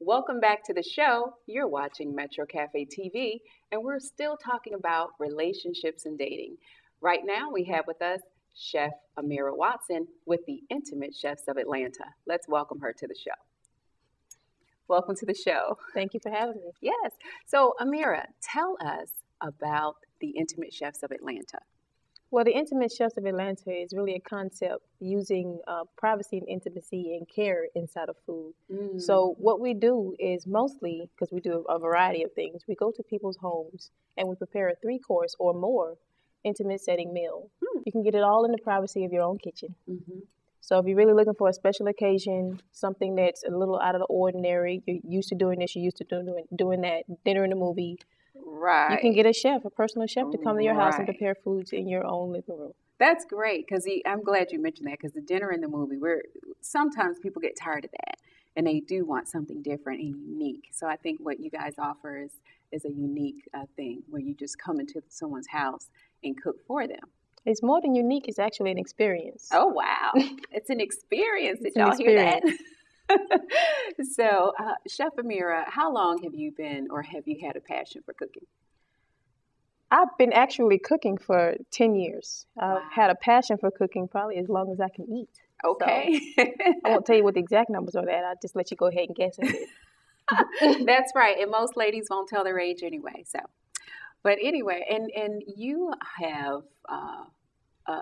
Welcome back to the show. You're watching Metro Cafe TV, and we're still talking about relationships and dating. Right now, we have with us Chef Amira Watson with the Intimate Chefs of Atlanta. Let's welcome her to the show. Welcome to the show. Thank you for having me. Yes. So, Amira, tell us about the Intimate Chefs of Atlanta. Well, the Intimate Chefs of Atlanta is really a concept using privacy and intimacy and care inside of food. So what we do is mostly, because we do a variety of things, we go to people's homes and we prepare a 3-course or more intimate setting meal. You can get it all in the privacy of your own kitchen. So if you're really looking for a special occasion, something that's a little out of the ordinary, you're used to doing this, you're used to doing that, dinner and a movie, Right. you can get a personal chef to come to your house and prepare foods in your own living room. That's great, because I'm glad you mentioned that, because the dinner and the movie, sometimes people get tired of that, and they do want something different and unique. So I think what you guys offer is a unique thing, where you just come into someone's house and cook for them. It's more than unique, it's actually an experience. Oh, wow. It's an experience. Did y'all hear that? So, Chef Amira, how long have you been, or have you had a passion for cooking? I've been actually cooking for 10 years. I've had a passion for cooking probably as long as I can eat. Okay. So, I won't tell you what the exact numbers are that. I'll just let you go ahead and guess at it. That's right. And most ladies won't tell their age anyway. So, but anyway, and you have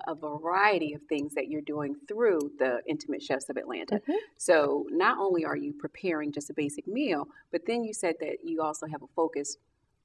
a variety of things that you're doing through the Intimate Chefs of Atlanta. So not only are you preparing just a basic meal, but then you said that you also have a focus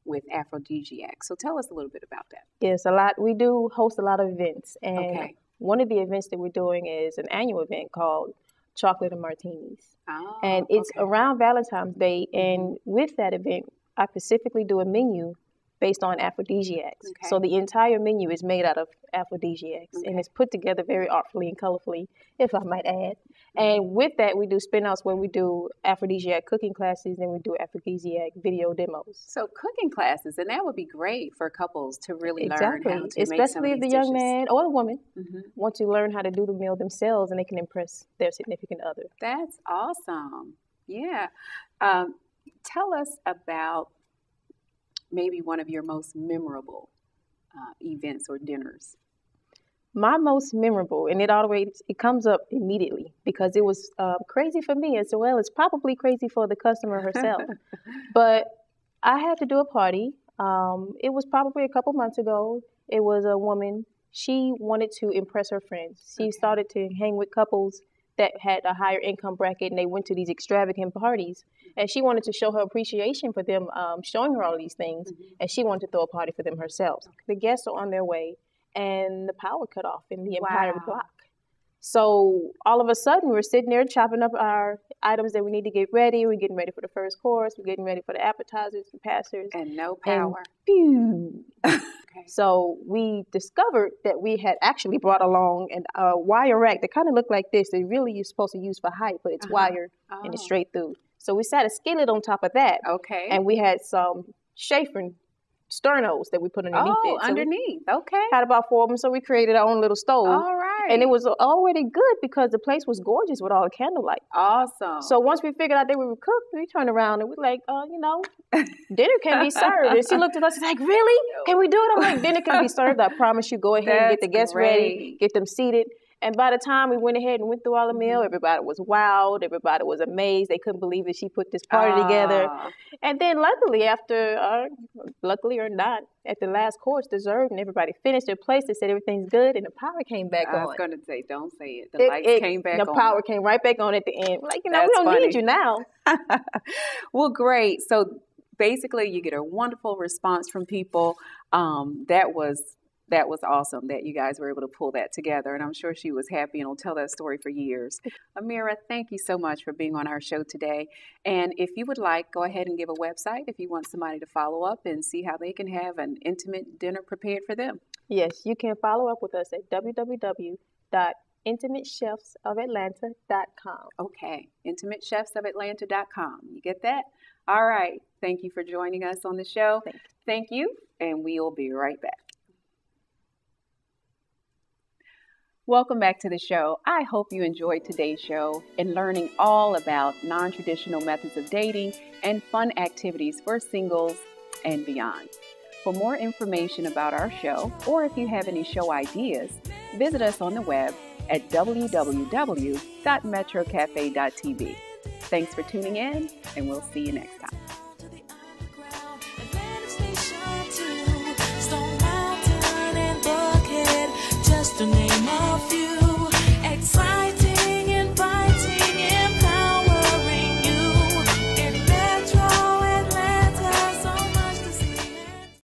with aphrodisiacs. So tell us a little bit about that. Yes, a lot. We do host a lot of events. And one of the events that we're doing is an annual event called Chocolate and Martinis. Oh, and it's around Valentine's Day. And with that event, I specifically do a menu based on aphrodisiacs. So the entire menu is made out of aphrodisiacs, and it's put together very artfully and colorfully, if I might add. And with that, we do spin-offs where we do aphrodisiac cooking classes and we do aphrodisiac video demos. So cooking classes, and that would be great for couples to really learn how to make some of these especially if the young dishes. man or the woman want to learn how to do the meal themselves, and they can impress their significant other. That's awesome. Yeah. Tell us about maybe one of your most memorable events or dinners. My most memorable, and it comes up immediately because it was crazy for me as well as probably crazy for the customer herself. But I had to do a party. It was probably a couple months ago. It was a woman. She wanted to impress her friends. She started to hang with couples that had a higher income bracket, and they went to these extravagant parties. And she wanted to show her appreciation for them showing her all these things, and she wanted to throw a party for them herself. The guests are on their way, and the power cut off in the entire block. So all of a sudden, we're sitting there chopping up our items that we need to get ready. We're getting ready for the first course. We're getting ready for the appetizers, the passers. And no power. And so we discovered that we had actually brought along a wire rack that kind of looked like this. That really you're supposed to use for height, but it's wire and it's straight through. So we sat a skillet on top of that. And we had some chafron sternos that we put underneath it. So underneath. Had about 4 of them, so we created our own little stove. All right. And it was already good because the place was gorgeous with all the candlelight. Awesome. So once we figured out that we were cooked, we turned around and we're like, dinner can be served. And she looked at us like, really? Can we do it? I'm like, dinner can be served. I promise you. Go ahead and get the guests ready, get them seated. And by the time we went ahead and went through all the meal, everybody was wowed. Everybody was amazed. They couldn't believe that she put this party together. And then luckily, luckily or not, at the last course, dessert, and everybody finished their place. They said everything's good, and the power came back on. I was going to say, don't say it. The lights came back on. The power came right back on at the end. We're like, we don't need you now. Well, great. So basically, you get a wonderful response from people. That was awesome that you guys were able to pull that together. And I'm sure she was happy and will tell that story for years. Amira, thank you so much for being on our show today. And if you would like, go ahead and give a website if you want somebody to follow up and see how they can have an intimate dinner prepared for them. Yes, you can follow up with us at www.intimatechefsofatlanta.com. Okay, intimatechefsofatlanta.com. You get that? All right. Thank you for joining us on the show. Thank you. And we'll be right back. Welcome back to the show. I hope you enjoyed today's show and learning all about non-traditional methods of dating and fun activities for singles and beyond. For more information about our show, or if you have any show ideas, visit us on the web at www.metrocafe.tv. Thanks for tuning in, and we'll see you next time.